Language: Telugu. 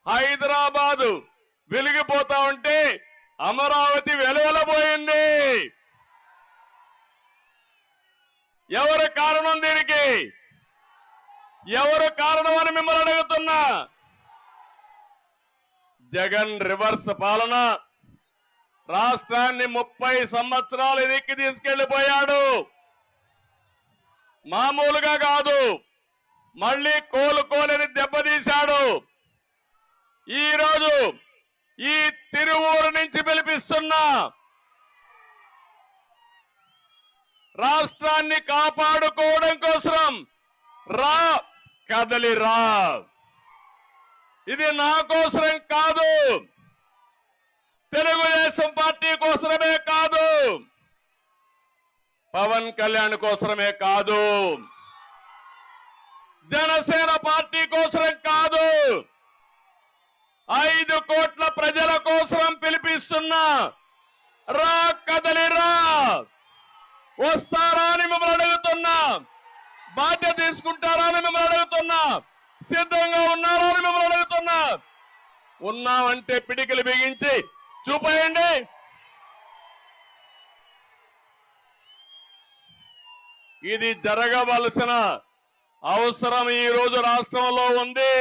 హైదరాబాదు వెలిగిపోతా ఉంటే అమరావతి వెలవెలబోయింది. ఎవరు కారణం దీనికి? ఎవరు కారణం అని మిమ్మల్ని అడుగుతున్నా. జగన్ రివర్స్ పాలన రాష్ట్రాన్ని 30 సంవత్సరాలు ఎదిక్కి తీసుకెళ్లిపోయాడు. మామూలుగా కాదు, మళ్ళీ కోలుకోలేని దెబ్బతీశాడు. ఈ రోజు ఈ తిరువూరు నుంచి పిలిపిస్తున్నా, రాష్ట్రాన్ని కాపాడుకోవడం కోసం రా, కదలి రా. ఇది నా కోసరం కాదు, తెలుగుదేశం పార్టీ కోసమే కాదు, పవన్ కళ్యాణ్ కోసమే కాదు, జనసేన పార్టీ కోసరం కాదు, 5 కోట్ల ప్రజల కోసం పిలిపిస్తున్నా. రా, కదలి రా. వస్తారా అని మిమ్మల్ని అడుగుతున్నా. బాధ్యత తీసుకుంటారా అని మిమ్మల్ని అడుగుతున్నా. సిద్ధంగా ఉన్నారా అని మిమ్మల్ని అడుగుతున్నా. ఉన్నామంటే పిడికిలు బిగించి చూపేయండి. ఇది జరగవలసిన అవసరం ఈ రోజు రాష్ట్రంలో ఉంది.